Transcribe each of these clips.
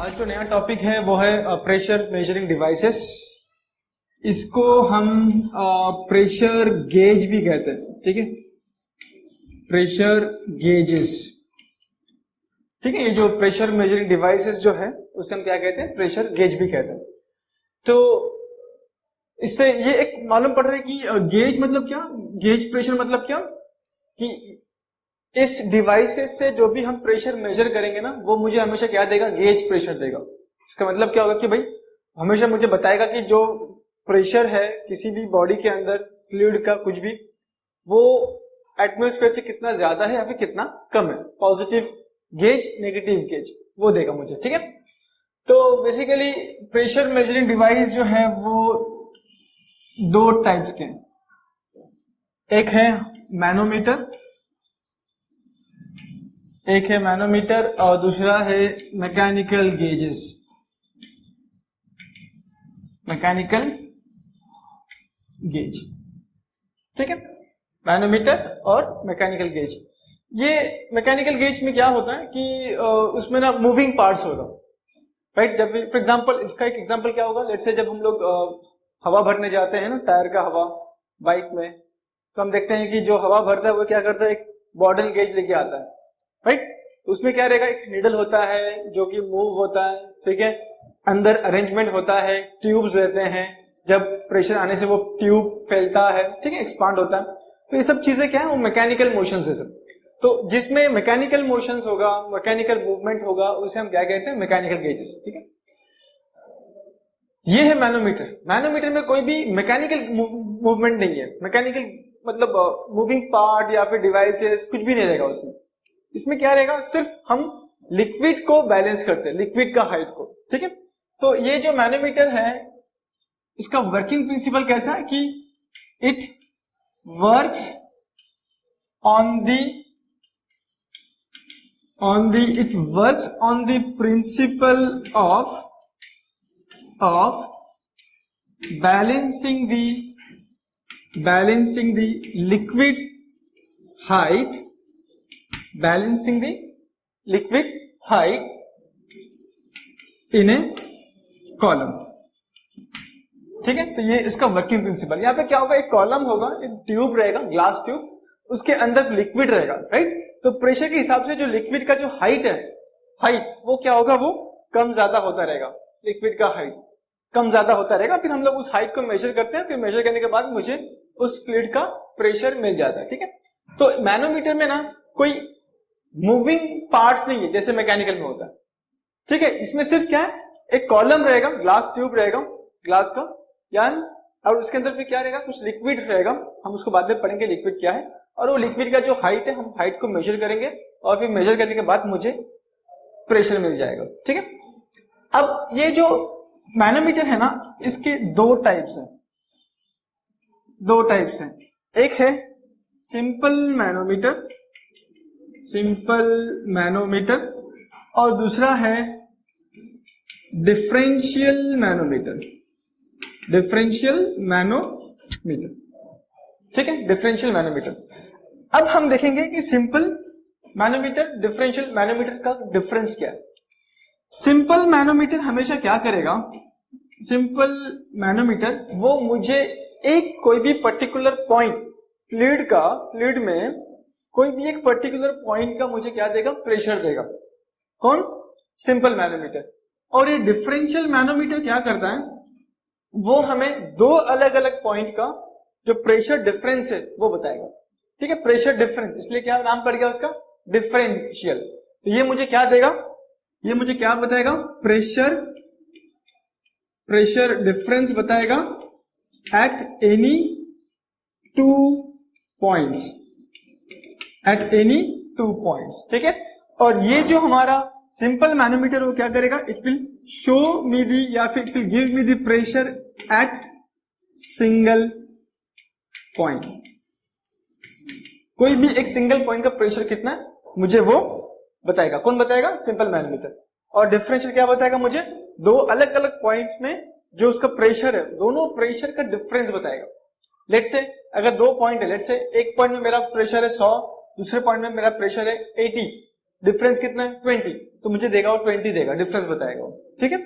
आज जो नया टॉपिक है वो है प्रेशर मेजरिंग डिवाइसेस। इसको हम प्रेशर गेज भी कहते हैं, ठीक है, प्रेशर गेजेस, ठीक है। ये जो प्रेशर मेजरिंग डिवाइसेस जो है उसे हम क्या कहते हैं, प्रेशर गेज भी कहते हैं। तो इससे ये एक मालूम पड़ रहा है कि गेज मतलब क्या, गेज प्रेशर मतलब क्या, कि इस डिवाइसेस से जो भी हम प्रेशर मेजर करेंगे ना वो मुझे हमेशा क्या देगा, गेज प्रेशर देगा। इसका मतलब क्या होगा कि भाई हमेशा मुझे बताएगा कि जो प्रेशर है किसी भी बॉडी के अंदर फ्लूइड का कुछ भी, वो एटमॉस्फेयर से कितना ज्यादा है या फिर कितना कम है, पॉजिटिव गेज नेगेटिव गेज वो देगा मुझे, ठीक है। तो बेसिकली प्रेशर मेजरिंग डिवाइस जो है वो दो टाइप्स के हैं, एक है मैनोमीटर, एक है मैनोमीटर और दूसरा है मैकेनिकल गेजेस, मैकेनिकल गेज, ठीक है, मैनोमीटर और मैकेनिकल गेज। ये मैकेनिकल गेज में क्या होता है कि उसमें ना मूविंग पार्ट्स होगा, राइट। जब फॉर एग्जांपल, इसका एक एग्जांपल क्या होगा, लेट्स से जब हम लोग हवा भरने जाते हैं ना, टायर का हवा बाइक में, तो हम देखते हैं कि जो हवा भरता है वो क्या करता है, एक बॉर्डन गेज लेके आता है, राइट। उसमें क्या रहेगा, एक नीडल होता है जो कि मूव होता है, ठीक है, अंदर अरेंजमेंट होता है, ट्यूब्स रहते हैं, जब प्रेशर आने से वो ट्यूब फैलता है, ठीक है, एक्सपांड होता है। तो ये सब चीजें क्या है, वो मैकेनिकल मोशंस है सब। तो जिसमें मैकेनिकल मोशंस होगा, मैकेनिकल मूवमेंट होगा, उसे हम क्या कहते हैं, मैकेनिकल गेजेस, ठीक है। ये है मैनोमीटर। मैनोमीटर में कोई भी मैकेनिकल मूवमेंट नहीं है, मैकेनिकल मतलब मूविंग पार्ट या फिर डिवाइसेस कुछ भी नहीं रहेगा उसमें। इसमें क्या रहेगा, सिर्फ हम लिक्विड को बैलेंस करते हैं, लिक्विड का हाइट को, ठीक है। तो ये जो मैनोमीटर है इसका वर्किंग प्रिंसिपल कैसा है कि it works on the principle of balancing the liquid height, balancing the liquid height in a column, ठीक है। तो ये इसका वर्किंग प्रिंसिपल। यहाँ पे क्या होगा, एक कॉलम होगा, एक ट्यूब रहेगा, ग्लास ट्यूब, उसके अंदर लिक्विड रहेगा, राइट। तो प्रेशर के हिसाब से जो लिक्विड का जो हाइट है, हाइट वो क्या होगा, वो कम ज्यादा होता रहेगा, लिक्विड का हाइट कम ज्यादा होता रहेगा। फिर हम लोग उस हाइट को मेजर करते हैं, फिर मेजर करने के बाद मुझे उस फ्लूइड का प्रेशर मिल जाता है, ठीक है। तो मैनोमीटर में ना कोई मूविंग पार्ट्स नहीं है जैसे मैकेनिकल में होता है, ठीक है। इसमें सिर्फ क्या है, एक कॉलम रहेगा, ग्लास ट्यूब रहेगा, ग्लास का यानी, और उसके अंदर फिर क्या रहेगा, कुछ लिक्विड रहेगा, हम उसको बाद में पढ़ेंगे लिक्विड क्या है। और वो लिक्विड का जो हाइट है, हम हाइट को मेजर करेंगे और फिर मेजर करने के बाद मुझे प्रेशर मिल जाएगा, ठीक है। अब ये जो मैनोमीटर है ना, इसके दो टाइप्स हैं, एक है सिंपल मैनोमीटर और दूसरा है डिफरेंशियल मैनोमीटर, ठीक है, डिफरेंशियल मैनोमीटर। अब हम देखेंगे कि सिंपल मैनोमीटर, डिफरेंशियल मैनोमीटर का डिफरेंस क्या है। सिंपल मैनोमीटर हमेशा क्या करेगा, सिंपल मैनोमीटर वो मुझे एक कोई भी पर्टिकुलर पॉइंट फ्लूइड में कोई भी एक पर्टिकुलर पॉइंट का मुझे क्या देगा, प्रेशर देगा। कौन, सिंपल मैनोमीटर। और ये डिफरेंशियल मैनोमीटर क्या करता है, वो हमें दो अलग अलग पॉइंट का जो प्रेशर डिफरेंस है वो बताएगा, ठीक है, प्रेशर डिफरेंस, इसलिए क्या नाम पड़ गया उसका, डिफरेंशियल। तो ये मुझे क्या देगा, ये मुझे क्या बताएगा, प्रेशर डिफरेंस बताएगा एट एनी टू पॉइंट्स, ठीक है। और ये जो हमारा सिंपल मैनोमीटर वो क्या करेगा, इट विल शो मी दी या फिर it will give me the pressure at single point. कोई भी एक सिंगल पॉइंट का प्रेशर कितना है मुझे वो बताएगा। कौन बताएगा, सिंपल मैनोमीटर। और डिफरेंशियल क्या बताएगा, मुझे दो अलग अलग पॉइंट्स में जो उसका प्रेशर है, दोनों प्रेशर का डिफरेंस बताएगा। लेट्स से अगर दो पॉइंट है, लेट्स से एक पॉइंट में मेरा प्रेशर है 100, दूसरे पॉइंट में मेरा प्रेशर है 80, डिफरेंस कितना है 20, तो मुझे देगा वो 20 देगा, डिफरेंस बताएगा वो, ठीक है।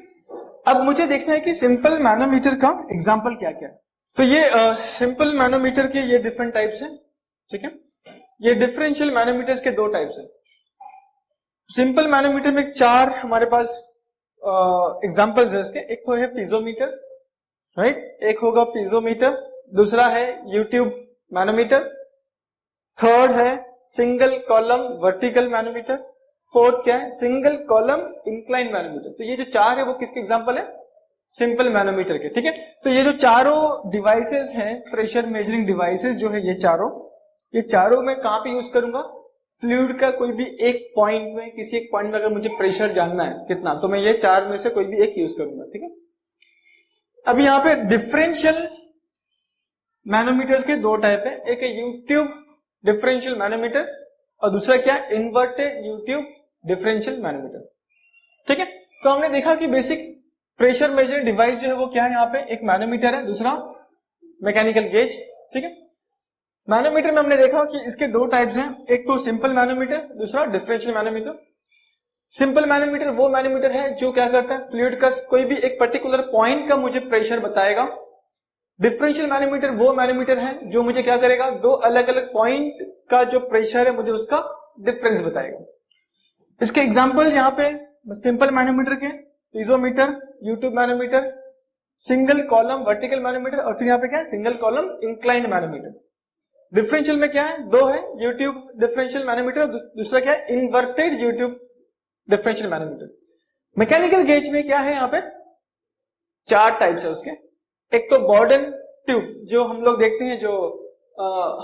अब मुझे देखना है कि सिंपल मैनोमीटर का एग्जाम्पल क्या क्या है। तो ये सिंपल मैनोमीटर के ये डिफरेंट टाइप्स हैं, ठीक है। ये डिफरेंशियल मैनोमीटर्स के दो टाइप्स हैं। सिंपल मैनोमीटर में 4 हमारे पास एग्जांपल्स है इसके। एक तो है पीजोमीटर, राइट, एक होगा पीजोमीटर, दूसरा है यूट्यूब मैनोमीटर, थर्ड है single column vertical manometer, fourth क्या है सिंगल कॉलम इंक्लाइन मैनोमीटर। तो ये जो 4 है वो किसके एग्जांपल है, सिंपल मैनोमीटर के, ठीक है। तो ये जो चारों डिवाइसेस हैं, प्रेशर मेजरिंग डिवाइसेस जो है ये चारों मैं कहां पे यूज करूंगा, फ्लूइड का कोई भी एक पॉइंट में, किसी एक पॉइंट में अगर मुझे प्रेशर जानना है कितना, तो मैं ये 4 में से कोई भी एक यूज करूंगा, ठीक है। अब यहाँ पे डिफरेंशियल मैनोमीटर्स के 2 टाइप है, एक है यूट्यूब डिफरेंशियल मैनोमीटर और दूसरा क्या है इन्वर्टेड यूट्यूब डिफरेंशियल मैनोमीटर, ठीक है। तो हमने देखा कि बेसिक प्रेशर मेजरिंग डिवाइस जो है वो क्या है, यहाँ पे एक मैनोमीटर है, दूसरा मैकेनिकल गेज, ठीक है। मैनोमीटर में हमने देखा कि इसके 2 टाइप्स हैं, एक तो सिंपल मैनोमीटर, दूसरा डिफरेंशियल मैनोमीटर। सिंपल मैनोमीटर वो मैनोमीटर है जो क्या करता है, फ्लूइड का कोई भी एक पर्टिकुलर पॉइंट का मुझे प्रेशर बताएगा। डिफरेंशियल मैनोमीटर वो मैनोमीटर है जो मुझे क्या करेगा, 2 अलग अलग पॉइंट का जो प्रेशर है मुझे उसका डिफरेंस बताएगा। इसके एग्जाम्पल यहाँ पे सिंपल मैनोमीटर के piezometer, U tube manometer, single column vertical manometer और फिर यहाँ पे क्या है single column inclined manometer. Differential में क्या है, 2 है, यूट्यूब डिफरेंशियल मैनोमीटर, दूसरा क्या है inverted YouTube differential manometer. Mechanical gauge में क्या है, यहाँ पे 4 टाइप्स है उसके। एक तो बॉर्डन ट्यूब जो हम लोग देखते हैं, जो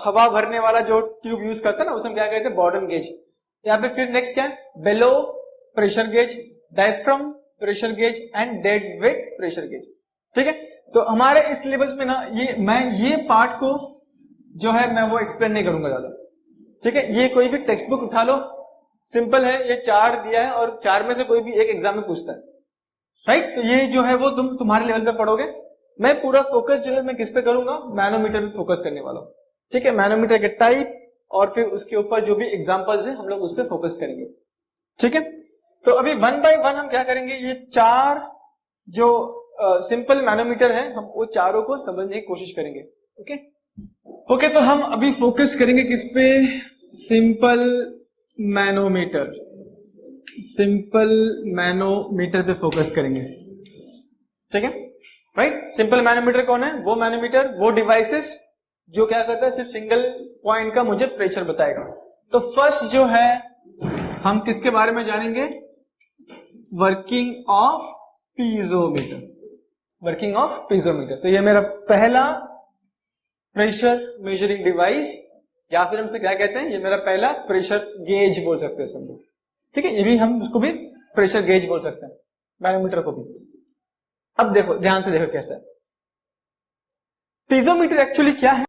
हवा भरने वाला जो ट्यूब यूज करता है ना, उसमें क्या कहते हैं बॉर्डन गेज। यहाँ पे फिर नेक्स्ट क्या है bellow pressure gauge, diaphragm pressure gauge and dead weight pressure gauge, ठीक है। तो हमारे इस सिलेबस में ना मैं ये पार्ट को जो है मैं वो एक्सप्लेन नहीं करूंगा ज्यादा, ठीक है। ये कोई भी टेक्स्ट बुक उठा लो, सिंपल है, ये 4 दिया है और 4 में से कोई भी एक एग्जाम में पूछता है, राइट। तो ये जो है वो तुम्हारे लेवल पे पढ़ोगे। मैं पूरा फोकस जो है मैं किस पे करूंगा, मैनोमीटर पे फोकस करने वाला हूं, ठीक है। मैनोमीटर के टाइप और फिर उसके ऊपर जो भी एग्जांपल्स है हम लोग उस पर फोकस करेंगे, ठीक है। तो अभी 1 बाय 1 हम क्या करेंगे, ये 4 जो सिंपल मैनोमीटर है हम वो चारों को समझने की कोशिश करेंगे, ओके। तो हम अभी फोकस करेंगे किस पे, सिंपल मैनोमीटर, सिंपल मैनोमीटर पे फोकस करेंगे, ठीक है, राइट। सिंपल मैनोमीटर कौन है, वो मैनोमीटर, वो डिवाइसेस जो क्या करता है सिर्फ सिंगल पॉइंट का मुझे प्रेशर बताएगा। तो फर्स्ट जो है हम किसके बारे में जानेंगे, working of piezometer, working of piezometer. तो ये मेरा पहला प्रेशर मेजरिंग डिवाइस, या फिर हमसे क्या कहते हैं, ये मेरा पहला प्रेशर गेज बोल सकते हैं समझो, ठीक है। ये भी हम उसको भी प्रेशर गेज बोल सकते हैं, मैनोमीटर को भी। अब देखो ध्यान से देखो कैसा है। पीजोमीटर एक्चुअली क्या है,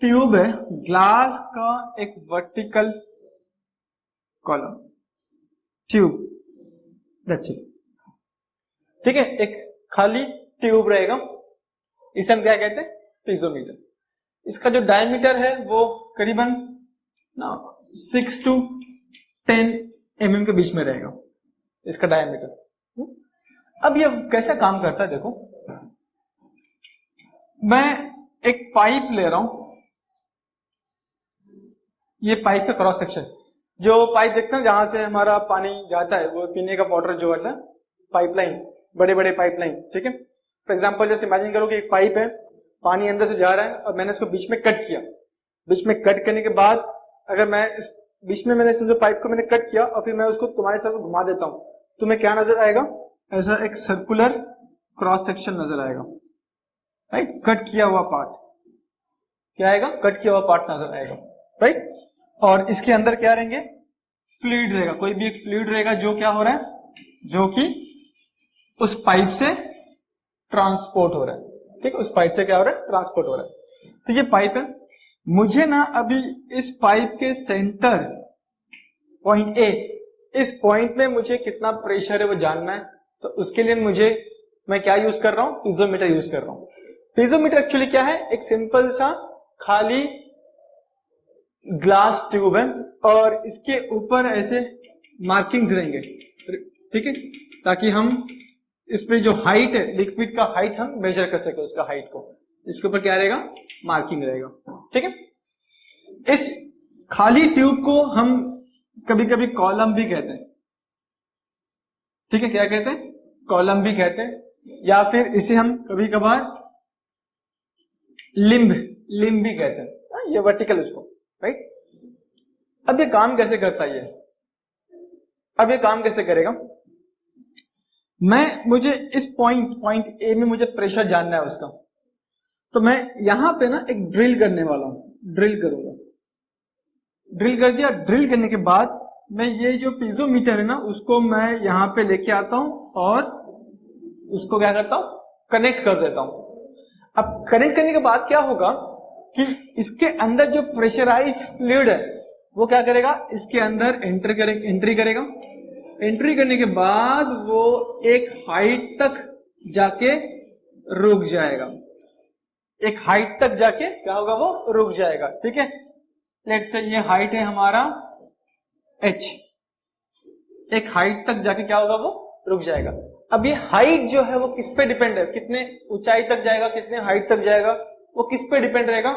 ट्यूब है, ग्लास का एक vertical column, tube, that's it, ठीक है। एक खाली ट्यूब रहेगा, इसे हम क्या कहते हैं, पीजोमीटर। इसका जो डायमीटर है वो करीबन 6 to 10 mm के बीच में रहेगा इसका डायमीटर। अब ये कैसा काम करता है देखो, मैं एक पाइप ले रहा हूं, ये पाइप का क्रॉस सेक्शन, जो पाइप देखते हैं जहां से हमारा पानी जाता है, वो पीने का वाटर जो है पाइपलाइन, बड़े बड़े पाइपलाइन, ठीक है। फॉर एग्जांपल जैसे इमेजिन करो कि एक पाइप है, पानी अंदर से जा रहा है और मैंने इसको बीच में कट किया। बीच में कट करने के बाद अगर मैं इस बीच में मैंने समझो पाइप को मैंने कट किया और फिर मैं उसको तुम्हारे साथ घुमा देता हूं, तुम्हें क्या नजर आएगा, ऐसा एक सर्कुलर क्रॉस सेक्शन नजर आएगा, राइट। कट किया हुआ पार्ट क्या आएगा, कट किया हुआ पार्ट नजर आएगा, राइट। और इसके अंदर क्या रहेंगे, फ्लूइड रहेगा, कोई भी एक फ्लूइड रहेगा जो क्या हो रहा है, जो कि उस पाइप से ट्रांसपोर्ट हो रहा है, ठीक है। उस पाइप से क्या हो रहा है, ट्रांसपोर्ट हो रहा है। तो ये पाइप है, मुझे ना अभी इस पाइप के सेंटर पॉइंट ए, इस पॉइंट में मुझे कितना प्रेशर है वो जानना है। तो उसके लिए मैं क्या यूज कर रहा हूं, पीजोमीटर यूज कर रहा हूं। पीजोमीटर एक्चुअली क्या है, एक सिंपल सा खाली ग्लास ट्यूब है और इसके ऊपर ऐसे मार्किंग्स रहेंगे, ठीक है, ताकि हम इस पे जो हाइट है लिक्विड का हाइट हम मेजर कर सके उसका हाइट को। इसके ऊपर क्या रहेगा, मार्किंग रहेगा, ठीक है। इस खाली ट्यूब को हम कभी कभी कॉलम भी कहते हैं, ठीक है, क्या कहते हैं, कॉलम भी कहते हैं, या फिर इसे हम कभी कभार लिम्ब भी कहते हैं, ये वर्टिकल उसको, राइट। अब ये काम कैसे करता है, अब ये काम कैसे करेगा, मुझे इस पॉइंट ए में मुझे प्रेशर जानना है उसका, तो मैं यहां पे ना एक ड्रिल करने वाला हूं, ड्रिल करूंगा, ड्रिल कर दिया। ड्रिल करने के बाद मैं ये जो पीजोमीटर है ना उसको मैं यहां पे लेके आता हूं और उसको क्या करता हूं, कनेक्ट कर देता हूं। अब कनेक्ट करने के बाद क्या होगा कि इसके अंदर जो प्रेशराइज्ड फ्लूइड है वो क्या करेगा, इसके अंदर एंट्री करेगा। एंट्री करने के बाद वो एक हाइट तक जाके रुक जाएगा, एक हाइट तक जाके क्या होगा, वो रुक जाएगा, ठीक है। लेट्स से ये हाइट है हमारा h, एक हाइट तक जाके क्या होगा, वो रुक जाएगा। अब ये हाइट जो है वो किस पे डिपेंड है, कितने ऊंचाई तक जाएगा, कितने हाइट तक जाएगा, वो किस पे डिपेंड रहेगा,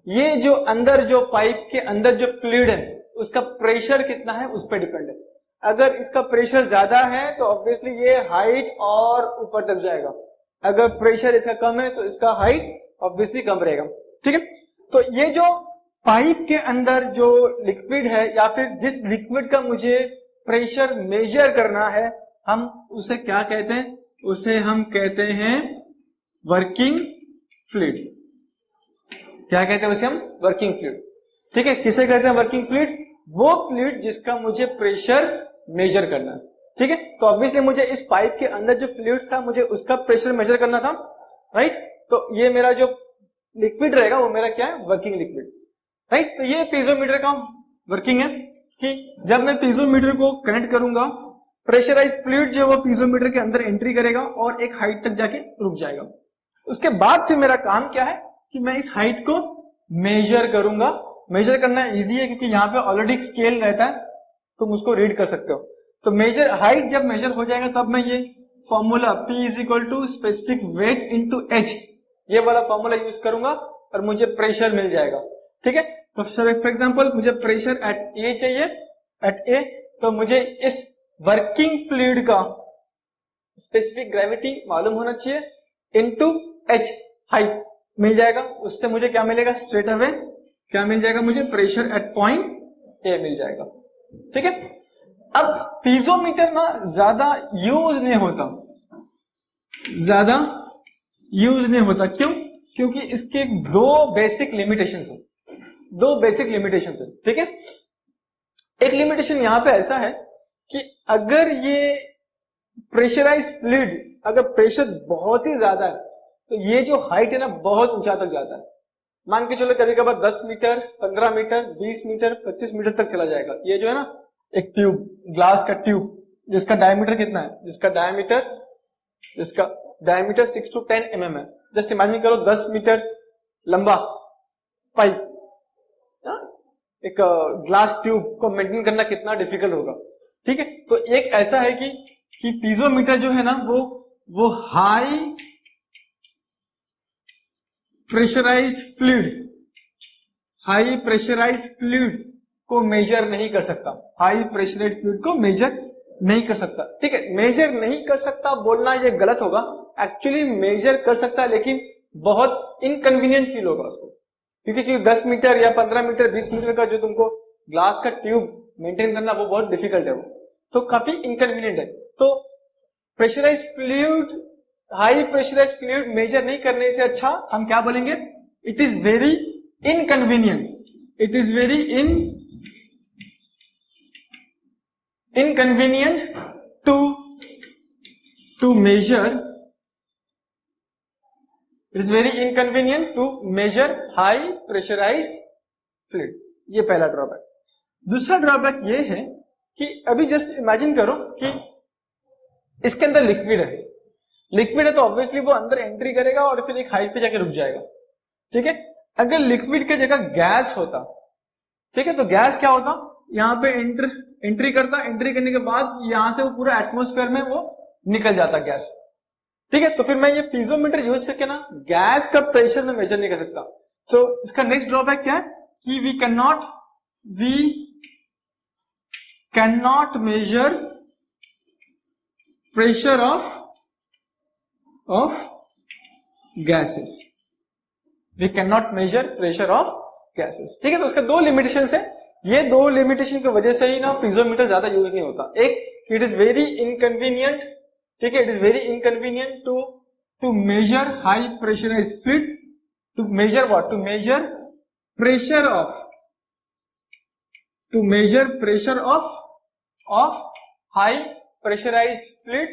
ये जो अंदर जो पाइप के अंदर जो फ्लूइड है उसका प्रेशर कितना है उस पर डिपेंड है। अगर इसका प्रेशर ज्यादा है तो ऑब्वियसली ये हाइट और ऊपर तक जाएगा, अगर प्रेशर इसका कम है तो इसका हाइट ऑब्वियसली कम रहेगा, ठीक है। तो ये जो पाइप के अंदर जो लिक्विड है या फिर जिस लिक्विड का मुझे प्रेशर मेजर करना है, हम उसे क्या कहते हैं, उसे हम कहते हैं वर्किंग फ्लूइड। क्या कहते हैं उसे हम, वर्किंग फ्लूइड, ठीक है। किसे कहते हैं वर्किंग फ्लूइड, वो फ्लूइड जिसका मुझे प्रेशर मेजर करना है, ठीक है। तो ऑब्वियसली मुझे इस पाइप के अंदर जो फ्लूइड था मुझे उसका प्रेशर मेजर करना था, राइट। तो ये मेरा जो लिक्विड रहेगा वो मेरा क्या है, वर्किंग लिक्विड, राइट। तो ये पीजोमीटर का वर्किंग है कि जब मैं पीजोमीटर को कनेक्ट करूंगा, प्रेशराइज्ड फ्लूइड जो वो पीजोमीटर के अंदर एंट्री करेगा और एक हाइट तक जाके रुक जाएगा। उसके बाद फिर मेरा काम क्या है कि मैं इस हाइट को मेजर करूंगा। मेजर करना इजी है क्योंकि यहाँ पे ऑलरेडी स्केल रहता है, तुम उसको रीड कर सकते हो। तो मेजर हाइट जब मेजर हो जाएगा तब मैं ये formula P is equal to specific weight into H, ये वाला फॉर्मूला यूज करूंगा और मुझे प्रेशर मिल जाएगा, ठीक है। तो फॉर एग्जांपल मुझे प्रेशर एट A चाहिए, एट A, तो मुझे इस वर्किंग फ्लूइड का स्पेसिफिक ग्रेविटी मालूम होना चाहिए इनटू H, हाइट मिल जाएगा। उससे मुझे क्या मिलेगा, स्ट्रेट अवे क्या मिल जाएगा, मुझे प्रेशर एट पॉइंट A मिल जाएगा, ठीक है। अब पीजोमीटर ना ज्यादा यूज नहीं होता, ज्यादा यूज नहीं होता, क्यों, क्योंकि इसके दो बेसिक लिमिटेशंस है, दो बेसिक लिमिटेशंस है, ठीक है। एक लिमिटेशन यहां पे ऐसा है कि अगर ये प्रेशराइज्ड फ्लूइड, अगर प्रेशर बहुत ही ज्यादा है तो ये जो हाइट है ना बहुत ऊंचा तक जाता है। मान के चलो कभी कभार 10 मीटर, 15 मीटर, 20 मीटर, 25 मीटर तक चला जाएगा। ये जो है ना एक ट्यूब, ग्लास का ट्यूब जिसका डायमीटर कितना है, जिसका डायमीटर 6 to 10 mm है। जस्ट इमेजिन करो 10 मीटर लंबा पाइप, एक ग्लास ट्यूब को मेंटेन करना कितना डिफिकल्ट होगा, ठीक है। तो एक ऐसा है कि पीजोमीटर जो है ना वो हाई प्रेशराइज्ड फ्लूइड को मेजर नहीं कर सकता, हाई प्रेशराइज्ड फ्लूइड को मेजर नहीं कर सकता, ठीक है। मेजर नहीं कर सकता बोलना ये गलत होगा, एक्चुअली मेजर कर सकता है लेकिन बहुत इनकन्वीनियंट फील होगा उसको, क्योंकि 10 मीटर या 15 मीटर 20 मीटर का जो तुमको ग्लास का ट्यूब मेंटेन करना वो बहुत डिफिकल्ट है, वो तो काफी इनकन्वीनियंट है। तो pressurised fluid, high pressurised fluid measure नहीं करने से अच्छा हम क्या बोलेंगे, it is very inconvenient, it is very inconvenient to measure, it is very inconvenient to measure high pressurised fluid. ये पहला ड्रॉबैक। दूसरा ड्रॉबैक ये है कि अभी जस्ट इमेजिन करो कि इसके अंदर लिक्विड है तो ऑब्वियसली वो अंदर एंट्री करेगा और फिर एक हाइट पे जाके रुक जाएगा, ठीक है। अगर लिक्विड की जगह गैस होता, ठीक है, तो गैस क्या होता, यहाँ पे एंट्री करता, एंट्री करने के बाद यहाँ से वो पूरा एटमोस्फेयर में वो निकल जाता गैस। ठीक है, तो फिर मैं ये पीजोमीटर यूज करके ना गैस का प्रेशर में मेजर नहीं कर सकता। तो इसका नेक्स्ट ड्रॉबैक क्या है कि we can not measure pressure of gases. We can not measure pressure of gases. ठीक है, तो उसका दो लिमिटेशन है। ये दो लिमिटेशन की वजह से ही ना पीजोमीटर ज्यादा यूज नहीं होता। एक, इट इज वेरी इनकन्वीनियंट। ठीक है, it is very inconvenient to measure high pressurise fluid, to measure what, to measure pressure of high pressurised fluid,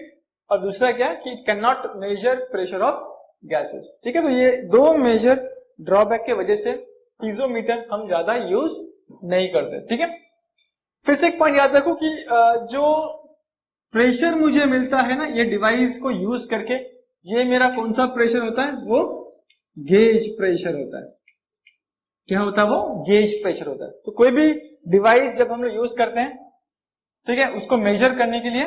और दूसरा क्या कि it can not measure pressure of gases. ठीक है, तो ये दो मेजर ड्रॉबैक के वजह से पीजोमीटर हम ज्यादा यूज नहीं करते। ठीक है, फिर से एक पॉइंट याद रखो कि जो प्रेशर मुझे मिलता है ना ये डिवाइस को यूज करके, ये मेरा कौन सा प्रेशर होता है, वो गेज प्रेशर होता है। क्या होता है, वो गेज प्रेशर होता है। तो कोई भी डिवाइस जब हम लोग यूज करते हैं, ठीक है, उसको मेजर करने के लिए,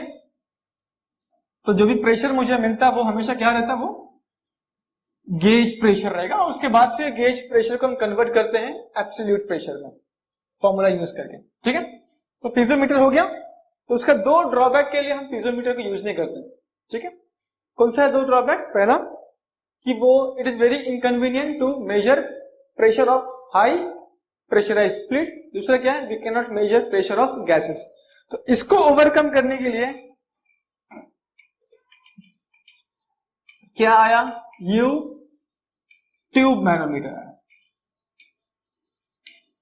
तो जो भी प्रेशर मुझे मिलता है वो हमेशा क्या रहता है, वो गेज प्रेशर रहेगा। और उसके बाद फिर गेज प्रेशर को हम कन्वर्ट करते हैं एब्सोल्यूट प्रेशर में, फॉर्मूला यूज करके। ठीक है, तो पीजोमीटर हो गया। तो उसका दो ड्रॉबैक के लिए हम पीजोमीटर को यूज नहीं करते। ठीक है, कौन सा है दो ड्रॉबैक? पहला कि वो it is very inconvenient to measure pressure of high pressurised fluid. दूसरा क्या है, we can not measure pressure of gases. तो इसको ओवरकम करने के लिए क्या आया, यू ट्यूब मैनोमीटर आया।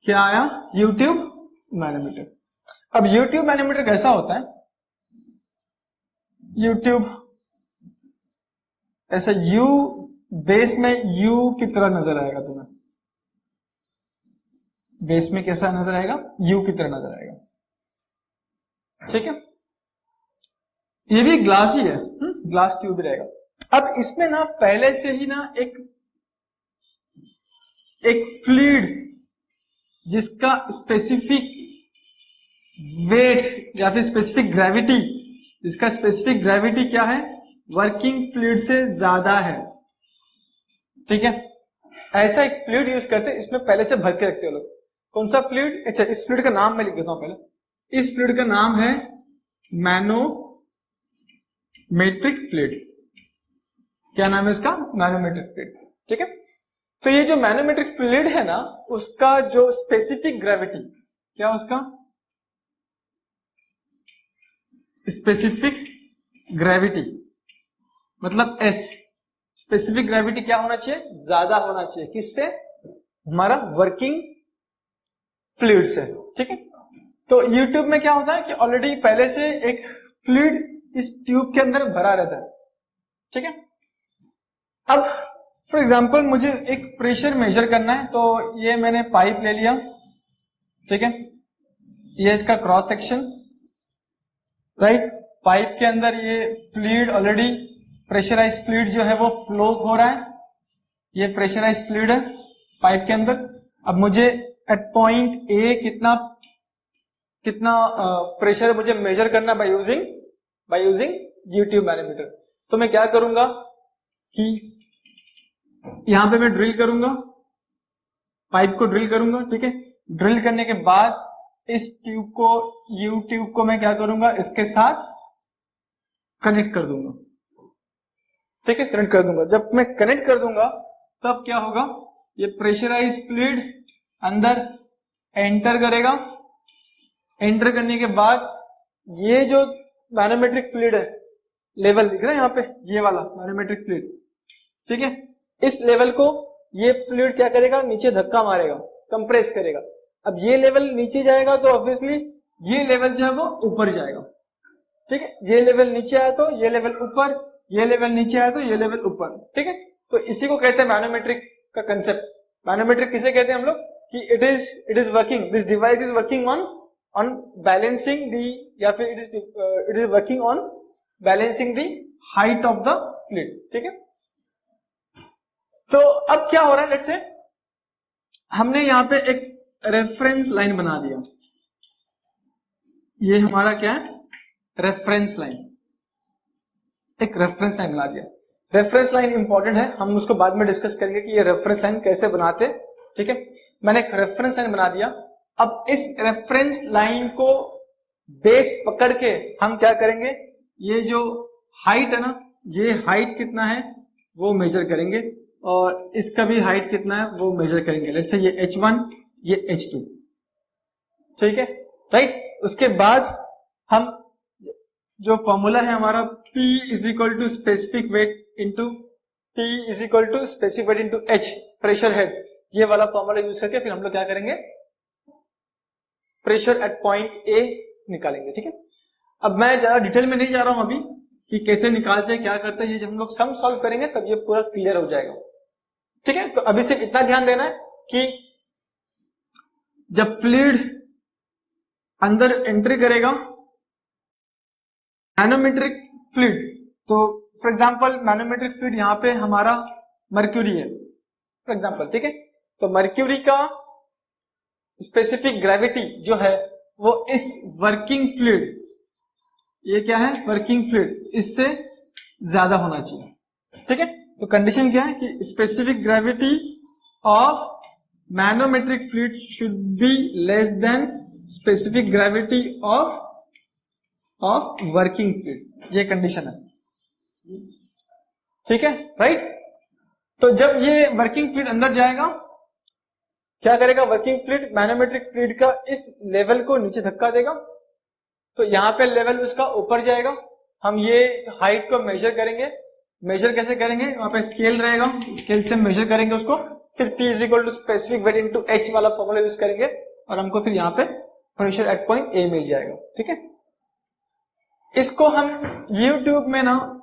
क्या आया, यू ट्यूब मैनोमीटर। अब यू ट्यूब मैनोमीटर कैसा होता है, यू ट्यूब ऐसा यू बेस में यू की तरह नजर आएगा तुम्हें, बेस में कैसा नजर आएगा, यू की तरह नजर आएगा। ठीक है, ये भी ग्लास ही है, ग्लास ट्यूब ही रहेगा। अब इसमें ना पहले से ही ना एक फ्लूइड जिसका स्पेसिफिक वेट या फिर स्पेसिफिक ग्रेविटी, जिसका स्पेसिफिक ग्रेविटी क्या है, वर्किंग फ्लूइड से ज्यादा है। ठीक है, ऐसा एक फ्लूइड यूज करते हैं, इसमें पहले से भर के रखते हैं लोग। कौन सा फ्लूइड? अच्छा, इस फ्लूइड का नाम मैं लिख देता हूं पहले। इस फ्लूइड का नाम है मैनोमेट्रिक फ्लूइड। क्या नाम है इसका? Manometric fluid. ठीक है, तो ये जो मैनोमेट्रिक फ्लूइड है ना, उसका जो स्पेसिफिक ग्रेविटी, क्या उसका स्पेसिफिक ग्रेविटी मतलब एस, स्पेसिफिक ग्रेविटी क्या होना चाहिए, ज्यादा होना चाहिए। किससे? हमारा वर्किंग फ्लूइड से। ठीक है, तो यूट्यूब में क्या होता है कि ऑलरेडी पहले से एक फ्लूइड इस ट्यूब के अंदर भरा रहता है। ठीक है, अब फॉर एग्जाम्पल मुझे एक प्रेशर मेजर करना है, तो ये मैंने पाइप ले लिया। ठीक है, ये इसका क्रॉस सेक्शन, राइट। पाइप के अंदर ये फ्लूइड ऑलरेडी प्रेशराइज फ्लूइड जो है वो फ्लो हो रहा है, ये प्रेशराइज फ्लूइड है पाइप के अंदर। अब मुझे एट पॉइंट ए कितना प्रेशर मुझे मेजर करना बाय यूजिंग यूट्यूब मैनोमीटर। तो मैं क्या करूंगा कि यहां पे मैं ड्रिल करूंगा, पाइप को ड्रिल करूंगा। ठीक है, ड्रिल करने के बाद इस ट्यूब को, यू ट्यूब को मैं क्या करूंगा, इसके साथ कनेक्ट कर दूंगा। ठीक है, कनेक्ट कर दूंगा। जब मैं कनेक्ट कर दूंगा तब क्या होगा, ये प्रेशराइज फ्लूइड अंदर एंटर करेगा। एंटर करने के बाद ये जो मैनोमेट्रिक फ्लूइड है, लेवल दिख रहा है यहाँ पे, ये वाला मैनोमेट्रिक फ्लूइड, ठीक है, इस लेवल को ये फ्लूइड क्या करेगा, नीचे धक्का मारेगा, कंप्रेस करेगा। अब ये लेवल नीचे जाएगा तो ऑब्वियसली ये लेवल जो है वो ऊपर जाएगा। ठीक है, ये लेवल नीचे आया तो ये लेवल ऊपर, ये लेवल नीचे आया तो ये लेवल ऊपर। ठीक है, तो इसी को कहते हैं मैनोमेट्रिक का कंसेप्ट। मैनोमेट्रिक किसे कहते हैं हम लोग, कि it is working, this device is working on balancing the, या फिर it is working on balancing the height of the fluid. ठीक है, तो अब क्या हो रहा है, लेट्स से हमने यहां पे एक रेफरेंस लाइन बना दिया। ये हमारा क्या है, रेफरेंस लाइन, एक रेफरेंस लाइन बना दिया। रेफरेंस लाइन इंपॉर्टेंट है, हम उसको बाद में डिस्कस करेंगे कि ये रेफरेंस लाइन कैसे बनाते, ठीक है। मैंने एक रेफरेंस लाइन बना दिया। अब इस रेफरेंस लाइन को बेस पकड़ के हम क्या करेंगे, ये जो हाइट है ना, ये हाइट कितना है वो मेजर करेंगे, और इसका भी हाइट कितना है वो मेजर करेंगे। लेट्स से ये h1, ये h2, ठीक है, राइट। उसके बाद हम जो फॉर्मूला है हमारा P is equal to specific weight into T is equal to specific weight into H, pressure head, ये वाला फॉर्मूला यूज करके फिर हम लोग क्या करेंगे, प्रेशर एट पॉइंट A निकालेंगे, ठीक है। अब मैं ज्यादा डिटेल में नहीं जा रहा हूं अभी कि कैसे निकालते हैं, क्या करते हैं, ये जब हम लोग सम सॉल्व करेंगे तब ये पूरा क्लियर हो जाएगा, ठीक है। तो अभी सिर्फ इतना ध्यान देना है कि जब फ्लूइड अंदर एंट्री करेगा, मैनोमेट्रिक फ्लूइड, तो फॉर एग्जांपल मैनोमेट्रिक फ्लूइड यहां पे हमारा मर्क्यूरी है फॉर एग्जांपल, ठीक है। तो मर्क्यूरी का स्पेसिफिक ग्रेविटी जो है वो इस वर्किंग फ्लूइड, ये क्या है, वर्किंग फ्लूइड, इससे ज्यादा होना चाहिए, ठीक है। तो कंडीशन क्या है कि specific gravity of manometric fluid should be less than specific gravity of working fluid, ये कंडीशन है, ठीक है, राइट। तो जब ये वर्किंग फ्लूइड अंदर जाएगा, क्या करेगा, वर्किंग फ्लूइड मैनोमेट्रिक फ्लूइड का इस लेवल को नीचे धक्का देगा, तो यहां पे लेवल उसका ऊपर जाएगा। हम ये हाइट को मेजर करेंगे, मेजर कैसे करेंगे, वहां पे स्केल रहेगा, स्केल से मेजर करेंगे उसको, फिर P is equal to specific weight into H वाला फॉर्मूला यूज करेंगे, और हमको फिर यहाँ पे प्रेशर एट पॉइंट A मिल जाएगा, ठीक है। इसको हम YouTube में ना,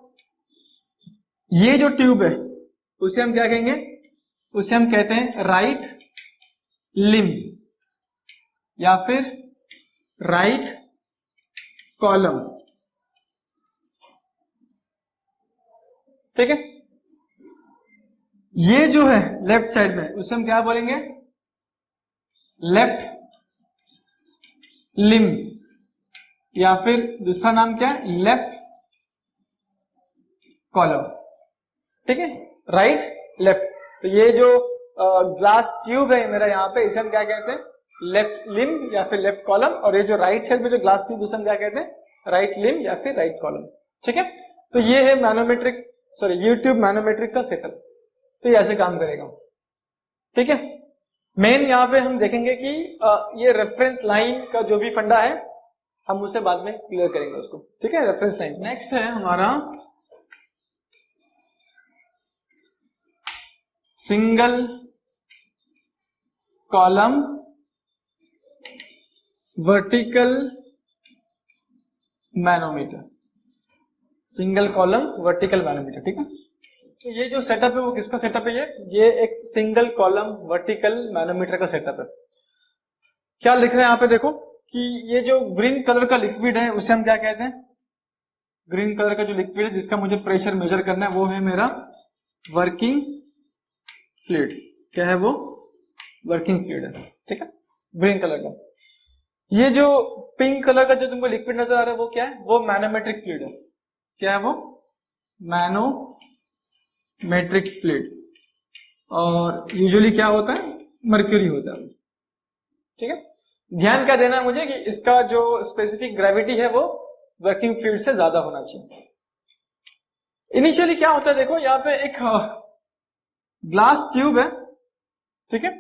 ये जो ट्यूब है उसे हम क्या कहेंगे, उसे हम कहते हैं राइट लिम्ब या फिर राइट कॉलम, ठीक है। ये जो है लेफ्ट साइड में उसे हम क्या बोलेंगे, लेफ्ट लिम्ब, या फिर दूसरा नाम क्या है, लेफ्ट कॉलम, ठीक है, राइट लेफ्ट। तो ये जो ग्लास ट्यूब है मेरा यहाँ पे, इसे हम क्या कहते हैं, लेफ्ट लिम्ब या फिर लेफ्ट कॉलम, और ये जो राइट साइड में जो ग्लास ट्यूब उसे हम क्या कहते हैं, राइट लिम्ब या फिर राइट कॉलम, ठीक है। तो ये है मैनोमेट्रिक, सॉरी यूट्यूब मैनोमेट्रिक का सेटअप, तो ये ऐसे काम करेगा, ठीक है। मेन यहाँ पे हम देखेंगे कि ये रेफरेंस लाइन का जो भी फंडा है हम उसे बाद में क्लियर करेंगे उसको, ठीक है, रेफरेंस लाइन। नेक्स्ट है हमारा single column vertical manometer, single column vertical manometer, ठीक है। तो ये जो सेटअप है वो किसका सेटअप है, ये एक सिंगल कॉलम वर्टिकल मैनोमीटर का सेटअप है। क्या लिख रहे हैं यहाँ पे देखो कि ये जो ग्रीन कलर का लिक्विड है उसे हम क्या कहते हैं, ग्रीन कलर का जो लिक्विड है जिसका मुझे प्रेशर मेजर करना है वो है मेरा वर्किंग फ्लूइड। क्या है वो, वर्किंग फ्लूइड है, ठीक है, ग्रीन कलर का। ये जो पिंक कलर का जो तुमको लिक्विड नजर आ रहा है वो क्या है, वो मैनोमेट्रिक फ्लूइड है। क्या है वो, मैनोमेट्रिक फ्लूइड, और यूजुअली क्या होता है, मर्क्यूरी होता है, ठीक है। ध्यान क्या देना है मुझे कि इसका जो स्पेसिफिक ग्रेविटी है वो वर्किंग फ्लूइड से ज्यादा होना चाहिए। इनिशियली क्या होता है देखो, यहाँ पे एक ग्लास ट्यूब है, ठीक है,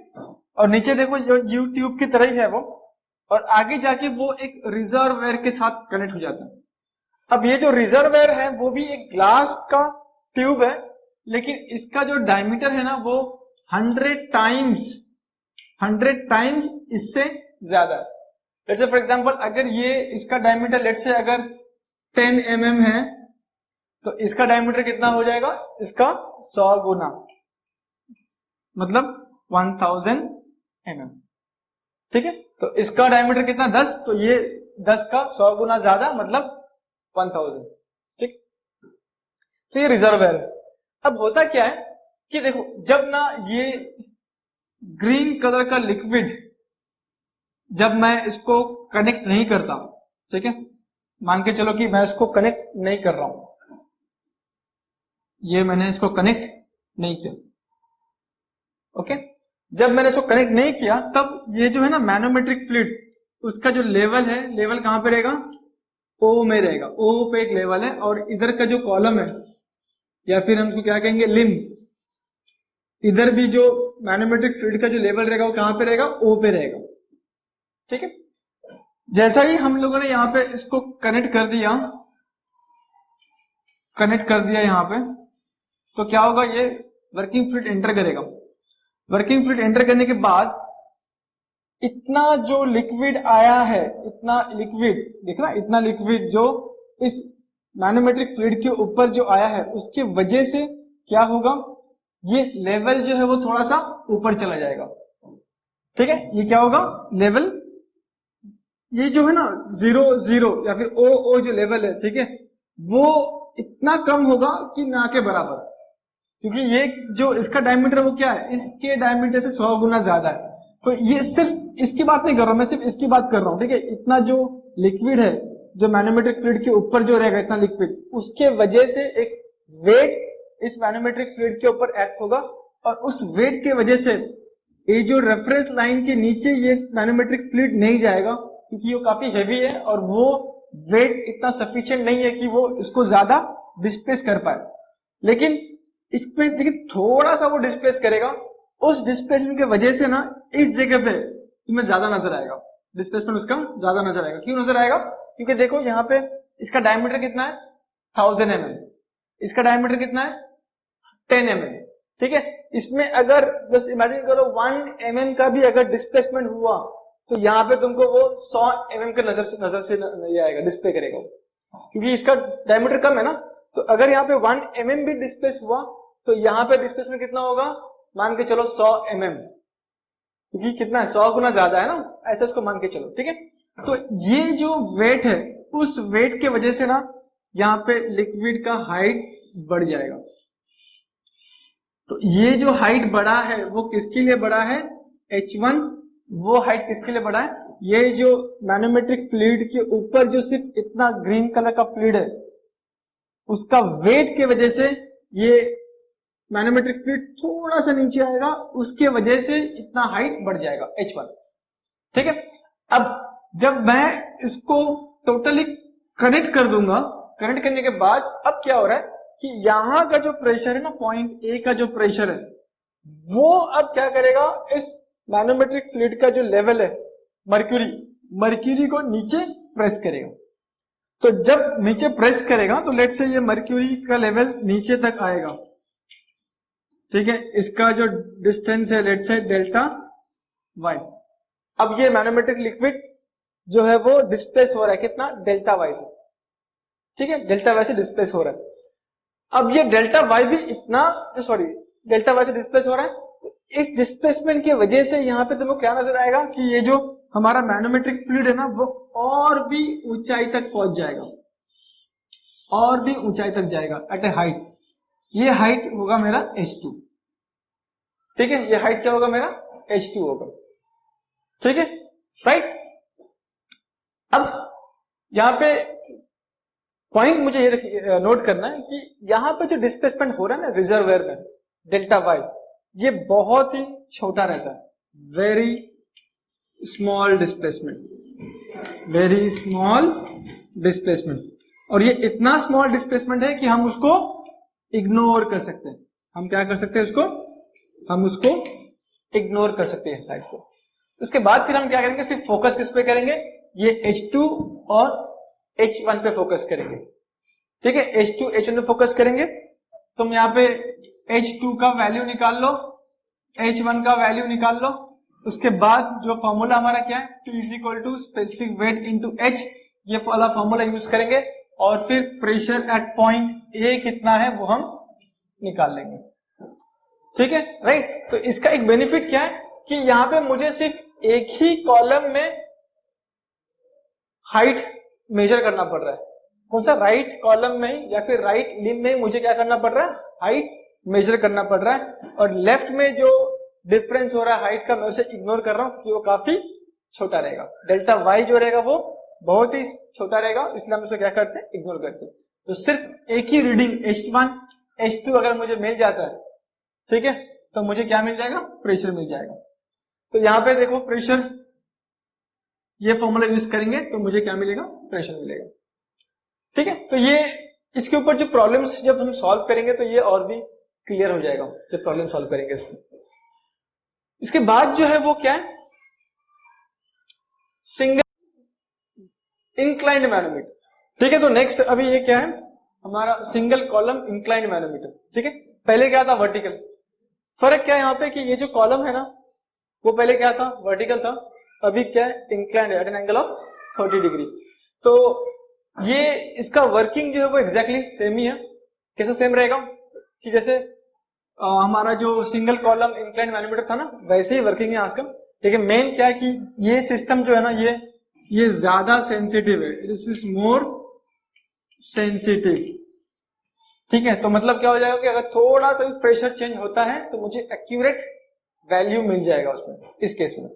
और नीचे देखो यू ट्यूब की तरह ही है वो, और आगे जाके वो एक रिजर्वयर के साथ कनेक्ट हो जाता है। अब ये जो रिजर्वयर है वो भी एक ग्लास का ट्यूब है, लेकिन इसका जो डायमीटर है ना वो 100 टाइम्स इससे ज्यादा है। लेट्स से फॉर एग्जांपल अगर ये इसका डायमीटर लेट्स से अगर 10 mm है, तो इसका डायमीटर कितना हो जाएगा, इसका 100 गुना, मतलब 1000 mm, ठीक है। तो इसका डायमीटर कितना 10, तो ये 10 का 100 गुना ज्यादा मतलब 1000, ठीक। तो ये रिजर्वयर है। अब होता क्या है कि देखो जब ना ये ग्रीन कलर का लिक्विड जब मैं इसको कनेक्ट नहीं करता ठीक है, मान के चलो कि मैं इसको कनेक्ट नहीं कर रहा हूं, ये मैंने इसको कनेक्ट नहीं किया। ओके, जब मैंने इसको कनेक्ट नहीं किया तब ये जो है ना मैनोमेट्रिक फ्लूइड, उसका जो लेवल है, लेवल कहां पे रहेगा, ओ में रहेगा। ओ पे एक लेवल है और इधर का जो कॉलम है या फिर हम इसको क्या कहेंगे लिम्ब, इधर भी जो मैनोमेट्रिक फ्लूइड का जो लेवल रहेगा वो कहां पे रहेगा, ओ पे रहेगा। ठीक है, जैसा ही हम लोगों ने यहां पे इसको कनेक्ट कर दिया यहां पे, तो क्या होगा, ये वर्किंग फ्लूइड एंटर करेगा। वर्किंग फ्लूइड एंटर करने के बाद इतना जो लिक्विड आया है, इतना लिक्विड दिख रहा, इतना लिक्विड जो इस मैनोमेट्रिक फ्लूइड के ऊपर जो आया है, उसके वजह से क्या होगा, ये लेवल जो है वो थोड़ा सा ऊपर चला जाएगा। ठीक है, ये क्या होगा, लेवल, ये जो है ना 0 या फिर ओ जो लेवल है, ठीक है, वो इतना कम होगा कि ना के बराबर, क्योंकि ये जो इसका डायमीटर वो क्या है, इसके डायमीटर से 100 गुना ज्यादा है। तो ये सिर्फ इसकी बात नहीं कर रहा हूं मैं, सिर्फ इसकी बात कर रहा हूं। ठीक है, इतना जो लिक्विड है, जो मैनोमेट्रिक फ्लूइड के ऊपर जो रहेगा इतना लिक्विड, उसके वजह से एक वेट इस मैनोमेट्रिक फ्लूइड के ऊपर एक्ट होगा और उस वेट के वजह से ये जो रेफरेंस लाइन के नीचे ये मैनोमेट्रिक फ्लूइड नहीं जाएगा, क्योंकि वो काफी हैवी है और वो वेट इतना सफिशिएंट नहीं है कि वो इसको ज्यादा डिस्प्लेस कर पाए। लेकिन इसमें देखिए थोड़ा सा वो डिस्प्लेस करेगा, उस डिस्प्लेसमेंट की वजह से ना इस जगह पे तुम्हें ज्यादा नजर आएगा, डिस्प्लेसमेंट उसका ज्यादा नजर आएगा। क्यों नजर आएगा, क्योंकि देखो यहाँ पे इसका डायमीटर कितना है 1000 mm, इसका डायमीटर कितना है 10 mm। ठीक है, इसमें अगर बस इमेजिन करो 1 mm का भी अगर डिस्प्लेसमेंट हुआ तो यहाँ पे तुमको वो 100 mm के नजर से नहीं आएगा, डिस्प्ले करेगा, क्योंकि इसका डायमीटर कम है ना। तो अगर यहाँ पे 1 mm भी डिस्प्लेस हुआ तो यहाँ पे डिस्प्लेसमेंट कितना होगा, मान के चलो 100 mm, क्योंकि कितना है 100 गुना ज्यादा है ना, ऐसा इसको मान के चलो। ठीक है, तो ये जो वेट है, उस वेट के वजह से ना यहाँ पे लिक्विड का हाइट बढ़ जाएगा। तो ये जो हाइट बढ़ा है वो किसके लिए बढ़ा है, H1, वो हाइट किसके लिए बढ़ा है, ये जो मैनोमेट्रिक फ्लूइड के ऊपर जो सिर्फ इतना ग्रीन कलर का फ्लूइड है, उसका वेट के वजह से ये मैनोमेट्रिक फ्लूइड थोड़ा सा नीचे आएगा, उसके वजह से इतना हाइट बढ़ जाएगा H1। ठीक है, अब जब मैं इसको टोटली कनेक्ट कर दूंगा, कनेक्ट करने के बाद अब क्या हो रहा है कि यहां का जो प्रेशर है ना, पॉइंट ए का जो प्रेशर है, वो अब क्या करेगा, इस मैनोमेट्रिक फ्लूइड का जो लेवल है मर्क्यूरी को नीचे प्रेस करेगा। तो जब नीचे प्रेस करेगा तो लेट से ये मर्क्यूरी का लेवल नीचे तक आएगा। ठीक है, इसका जो डिस्टेंस है लेट से डेल्टा वाई। अब ये मैनोमेट्रिक लिक्विड जो है वो डिस्प्लेस हो रहा है कितना, डेल्टा वाई से। ठीक है, डेल्टा वाई से डिस्प्लेस हो रहा है। अब ये डेल्टा वाई भी इतना, सॉरी डेल्टा वाई से डिस्प्लेस हो रहा है, तो इस डिस्प्लेसमेंट की वजह से यहाँ पे तुमको क्या नजर आएगा कि ये जो हमारा मैनोमेट्रिक फ्लूइड है ना, वो और भी ऊंचाई तक पहुंच जाएगा, और भी ऊंचाई तक जाएगा एट ए हाइट। ये हाइट होगा मेरा H2। ठीक है, ये हाइट क्या होगा मेरा, H2 होगा। ठीक है, राइट। अब यहां पे पॉइंट मुझे ये नोट करना है कि यहां पे जो डिस्प्लेसमेंट हो रहा है ना रिजर्वायर में, डेल्टा वाई, ये बहुत ही छोटा रहता है, very small displacement, very small displacement. और ये इतना स्मॉल डिस्प्लेसमेंट है कि हम उसको इग्नोर कर सकते हैं। हम क्या कर सकते हैं उसको, हम उसको इग्नोर कर सकते हैं साइड को। उसके बाद फिर हम क्या करेंगे, सिर्फ फोकस किस पे करेंगे, ये H2 और H1 पे फोकस करेंगे। ठीक है, H2 H1 पे फोकस करेंगे। तुम यहाँ पे H2 का वैल्यू निकाल लो, H1 का वैल्यू निकाल लो। उसके बाद जो फॉर्मूला हमारा क्या है, T is equal to specific weight into H, ये वाला फॉर्मूला यूज करेंगे और फिर प्रेशर एट पॉइंट ए कितना है वो हम निकाल लेंगे। ठीक है, राइट। तो इसका एक बेनिफिट क्या है कि यहाँ पे मुझे सिर्फ एक ही कॉलम में हाइट मेजर करना पड़ रहा है। कौन सा, राइट कॉलम में या फिर राइट लिम्ब में मुझे क्या करना पड़ रहा है, हाइट मेजर करना पड़ रहा है। और लेफ्ट में जो डिफरेंस हो रहा है हाइट का, मैं उसे इग्नोर कर रहा हूं क्योंकि वो काफी छोटा रहेगा। डेल्टा वाई जो रहेगा वो बहुत ही छोटा रहेगा, इसलिए हम उसे क्या करते हैं, इग्नोर करते हैं। तो सिर्फ एक ही रीडिंग H1 H2 अगर मुझे मिल जाता है, ठीक है, तो मुझे क्या मिल जाएगा, प्रेशर मिल जाएगा। तो यहाँ पे देखो प्रेशर, ये फॉर्मूला यूज करेंगे तो मुझे क्या मिलेगा, प्रेशर मिलेगा। ठीक है, तो ये इसके ऊपर जो प्रॉब्लम्स जब हम सॉल्व करेंगे तो ये और भी क्लियर हो जाएगा जब प्रॉब्लम सॉल्व करेंगे इसमें। इसके बाद जो है वो क्या है, सिंगल इंक्लाइंड मैनोमीटर। ठीक है, तो नेक्स्ट अभी ये क्या है, हमारा सिंगल कॉलम इंक्लाइंड मैनोमीटर। ठीक है, पहले क्या था, वर्टिकल। फर्क क्या है यहाँ पे कि ये जो कॉलम है ना, वो पहले क्या था, वर्टिकल था, अभी क्या है, inclined at an angle of 30 degree. तो ये इसका वर्किंग जो है वो एग्जैक्टली सेम ही है। कैसे सेम रहेगा कि जैसे हमारा जो सिंगल कॉलम इंक्लाइंड मैनोमीटर था ना, वैसे ही वर्किंग है आज का। लेकिन मेन क्या है कि ये सिस्टम जो है ना, ये ज्यादा सेंसिटिव है, दिस इज मोर सेंसिटिव। ठीक है, तो मतलब क्या हो जाएगा कि अगर थोड़ा सा भी प्रेशर चेंज होता है तो मुझे एक्यूरेट वैल्यू मिल जाएगा उसमें, इस केस में।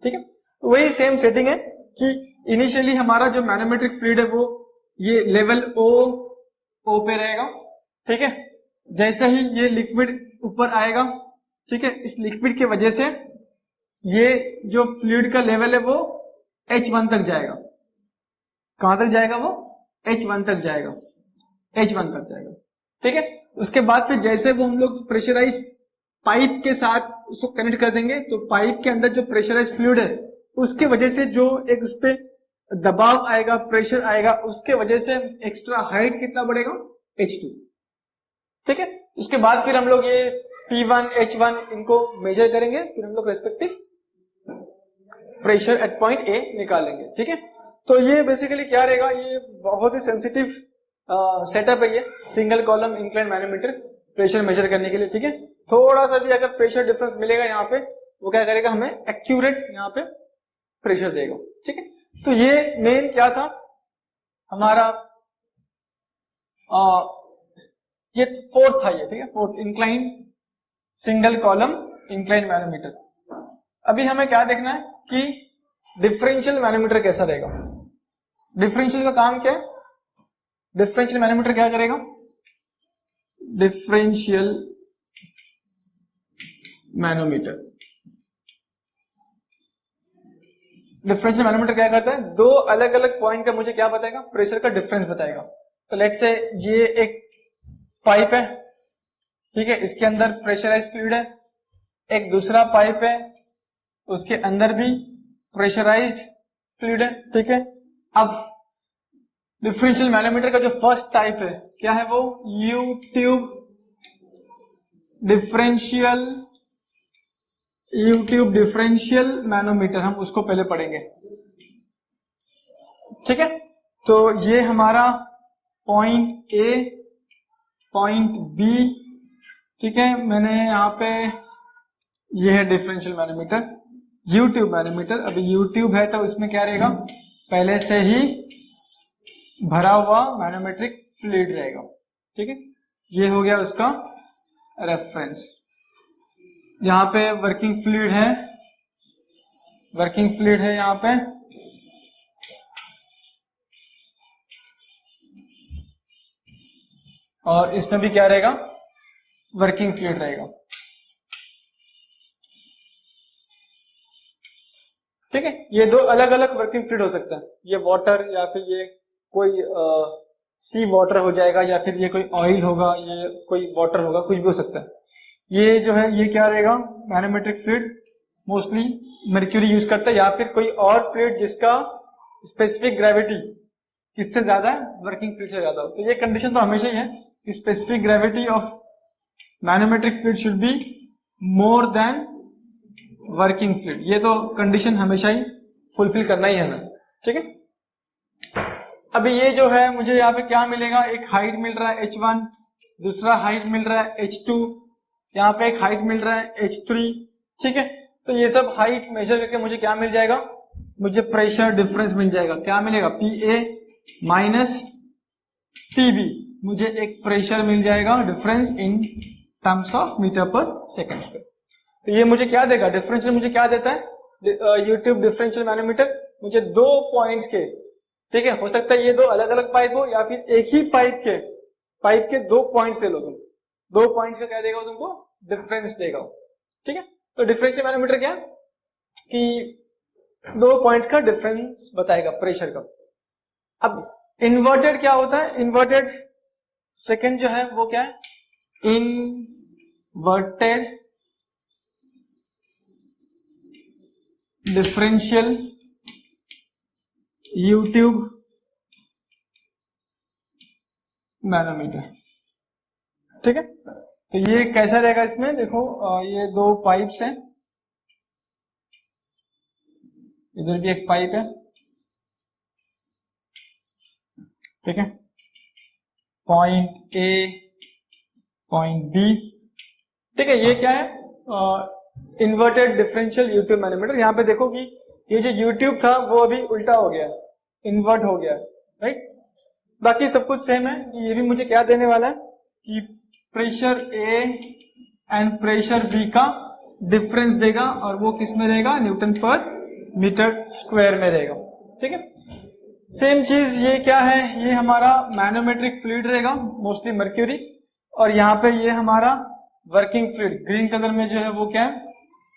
ठीक है, तो वही सेम सेटिंग है कि इनिशियली हमारा जो मैनोमेट्रिक फ्लूइड है वो ये लेवल ओ पे रहेगा। ठीक है, जैसे ही ये लिक्विड ऊपर आएगा, ठीक है, इस लिक्विड की वजह से ये जो फ्लूइड का लेवल है वो H1 तक जाएगा। कहां तक जाएगा वो, H1 तक जाएगा, H1 तक जाएगा। ठीक है, उसके बाद फिर जैसे वो हम लोग प्रेशराइज पाइप के साथ उसको कनेक्ट कर देंगे, तो पाइप के अंदर जो प्रेशराइज फ्लूइड है उसके वजह से जो एक उस पे दबाव आएगा, प्रेशर आएगा, उसके वजह से एक्स्ट्रा हाइट कितना बढ़ेगा, H2। ठीक है, उसके बाद फिर हम लोग ये P1 H1 इनको मेजर करेंगे, फिर हम लोग respective pressure at point A निकालेंगे। ठीक है, तो ये बेसिकली क्या रहेगा, ये बहुत ही सेंसिटिव सेटअप है ये single column inclined manometer pressure measure करने के लिए। ठीक है, थोड़ा सा भी अगर प्रेशर डिफरेंस मिलेगा यहाँ पे, वो क्या करेगा, हमें एक्यूरेट यहाँ पे प्रेशर देगा। ठीक है, तो ये मेन क्या था हमारा, ये फोर्थ था ये। ठीक है, fourth inclined single column inclined manometer. अभी हमें क्या देखना है कि डिफरेंशियल मैनोमीटर कैसा रहेगा। डिफरेंशियल का काम क्या है, डिफरेंशियल मैनोमीटर क्या करेगा, डिफरेंशियल मैनोमीटर क्या करता है, दो अलग अलग पॉइंट का मुझे क्या बताएगा, प्रेशर का डिफरेंस बताएगा। तो लेट्स से ये एक पाइप है, ठीक है, इसके अंदर प्रेशराइज फ्लूइड है, एक दूसरा पाइप है, उसके अंदर भी प्रेशराइज्ड फ्लूइड है। ठीक है, अब डिफरेंशियल मैनोमीटर का जो फर्स्ट टाइप है क्या है, वो यू ट्यूब डिफरेंशियल मैनोमीटर, हम उसको पहले पढ़ेंगे। ठीक है, तो ये हमारा पॉइंट ए, पॉइंट बी, ठीक है, मैंने यहाँ पे ये है डिफरेंशियल मैनोमीटर, यूट्यूब मैनोमीटर। अभी यूट्यूब है तो उसमें क्या रहेगा, पहले से ही भरा हुआ मैनोमेट्रिक फ्लूइड रहेगा। ठीक है, ये हो गया उसका रेफरेंस। यहाँ पे वर्किंग फ्लूइड है, यहाँ पे, और इसमें भी क्या रहेगा, वर्किंग फ्लूइड रहेगा। ठीक है, ये दो अलग अलग वर्किंग फ्लूइड हो सकता है, ये वाटर या फिर ये कोई सी वाटर हो जाएगा, या फिर ये कोई ऑयल होगा, ये कोई वाटर होगा, कुछ भी हो सकता है। ये जो है ये क्या रहेगा, manometric fluid mostly mercury use करता है, या फिर कोई और फ्लूइड जिसका स्पेसिफिक ग्रेविटी किससे ज्यादा है, वर्किंग फ्लूइड से ज्यादा हो। तो ये कंडीशन तो हमेशा ही है कि specific gravity of manometric fluid should be more than working fluid. ये तो कंडीशन हमेशा ही फुलफिल करना ही है हमें। ठीक है, अभी ये जो है मुझे यहाँ पे क्या मिलेगा, एक हाइट मिल रहा है H1, दूसरा हाइट मिल रहा है H2, यहाँ पे एक हाइट मिल रहा है H3। ठीक है, तो ये सब हाइट मेजर करके मुझे क्या मिल जाएगा, मुझे प्रेशर डिफरेंस मिल जाएगा। क्या मिलेगा, PA माइनस PB, मुझे एक प्रेशर मिल जाएगा difference in terms of metre per second square. तो ये मुझे क्या देगा, डिफरेंशियल मुझे क्या देता है, यूट्यूब डिफरेंशियल मैनोमीटर मुझे 2 पॉइंट्स के ठीक है, हो सकता है ये दो अलग अलग पाइप हो या फिर एक ही पाइप के 2 पॉइंट्स ले लो तुम, 2 पॉइंट्स का क्या देगा तुमको, डिफरेंस देगा। ठीक है, तो डिफरेंशियल मैनोमीटर क्या कि 2 पॉइंट्स का डिफरेंस बताएगा प्रेशर का। अब इन्वर्टेड क्या होता है, इन्वर्टेड सेकंड जो है वो क्या है, इनवर्टेड डिफरेंशियल यूट्यूब मैनोमीटर। ठीक है, तो ये कैसा रहेगा, इसमें देखो ये 2 पाइप्स हैं, इधर भी एक पाइप है। ठीक है, पॉइंट ए पॉइंट बी। ठीक है, ये क्या है, इन्वर्टेड डिफरेंशियल यूट्यूब मैनोमीटर। यहां पे देखो कि ये जो यूट्यूब था वो अभी उल्टा हो गया, इन्वर्ट हो गया, राइट। बाकी सब कुछ सेम है। ये भी मुझे क्या देने वाला है कि pressure A and pressure B का डिफरेंस देगा, और वो किस में रहेगा, न्यूटन पर मीटर स्क्वायर में रहेगा। ठीक है, सेम चीज ये क्या है, ये हमारा मैनोमेट्रिक फ्लूइड रहेगा, मोस्टली मर्क्यूरी, और यहाँ पे ये हमारा वर्किंग फ्लूइड, ग्रीन कलर में जो है वो क्या है,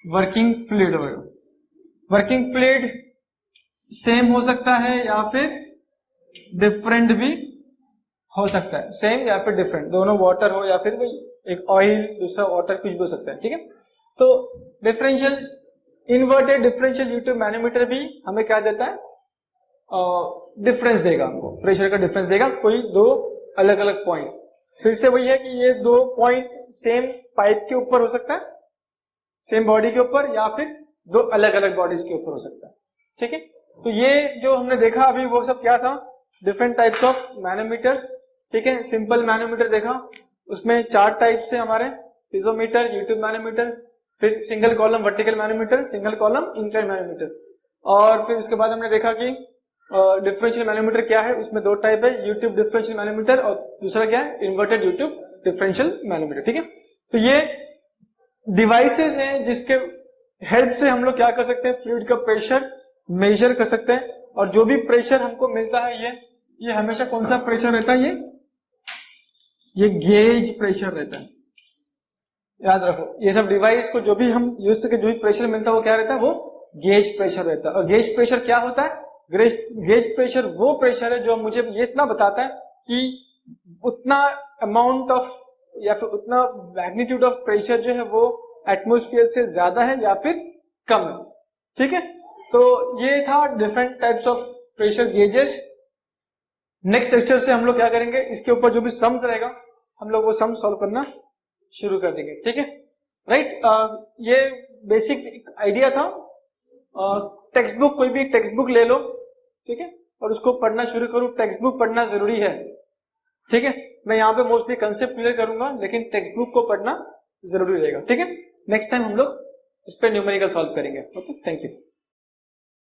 वर्किंग फ्लूइड होगा। वर्किंग फ्लूइड सेम हो सकता है या फिर डिफरेंट भी हो सकता है, सेम या फिर डिफरेंट, दोनों वाटर हो या फिर कोई एक ऑयल दूसरा वाटर, कुछ भी हो सकता है। ठीक है, तो differential inverted differential U tube manometer भी हमें क्या देता है, डिफरेंस देगा, हमको प्रेशर का डिफरेंस देगा, कोई 2 अलग अलग पॉइंट। फिर से वही है कि ये 2 पॉइंट सेम पाइप के ऊपर हो सकता है, सेम बॉडी के ऊपर, या फिर 2 अलग अलग बॉडीज के ऊपर हो सकता है। ठीक है, तो ये जो हमने देखा अभी वो सब क्या था, डिफरेंट टाइप्स ऑफ मैनोमीटर। ठीक है, सिंपल मैनोमीटर देखा, उसमें 4 टाइप से हमारे, पिजोमीटर, यूट्यूब मैनोमीटर, फिर single column vertical manometer, single column incline manometer, और फिर उसके बाद हमने देखा कि डिफरेंशियल मैनोमीटर क्या है, उसमें 2 टाइप है, यूट्यूब डिफरेंशियल मैनोमीटर और दूसरा क्या है, इन्वर्टेड यूट्यूब डिफरेंशियल मैनोमीटर। ठीक है, तो ये डिवाइसेस हैं जिसके हेल्प से हम लोग क्या कर सकते हैं, फ्लूइड का प्रेशर मेजर कर सकते हैं, और जो भी प्रेशर हमको मिलता है ये हमेशा कौन सा प्रेशर रहता है, ये गेज प्रेशर रहता है। याद रखो, ये सब डिवाइस को जो भी हम यूज करके जो भी प्रेशर मिलता है वो क्या रहता है, वो गेज प्रेशर रहता है। और गेज प्रेशर क्या होता है, गेज प्रेशर वो प्रेशर है जो मुझे ये इतना बताता है कि उतना अमाउंट ऑफ या फिर उतना मैग्नीट्यूड ऑफ प्रेशर जो है वो एटमॉस्फेयर से ज्यादा है या फिर कम है। ठीक है, तो ये था different types of pressure gauges. Next lecture से हम लोग क्या करेंगे, इसके ऊपर जो भी सम्स रहेगा हम लोग वो सम सॉल्व करना शुरू कर देंगे। ठीक है, राइट। ये बेसिक आइडिया था। टेक्स्ट बुक, कोई भी टेक्स्ट बुक ले लो, ठीक है, और उसको पढ़ना शुरू करो। टेक्स्ट बुक पढ़ना जरूरी है। ठीक है, मैं यहाँ पे मोस्टली कंसेप्ट क्लियर करूंगा, लेकिन टेक्स्ट बुक को पढ़ना जरूरी रहेगा। ठीक है, नेक्स्ट टाइम हम लोग इस पे न्यूमेरिकल सॉल्व करेंगे। Okay, thank you.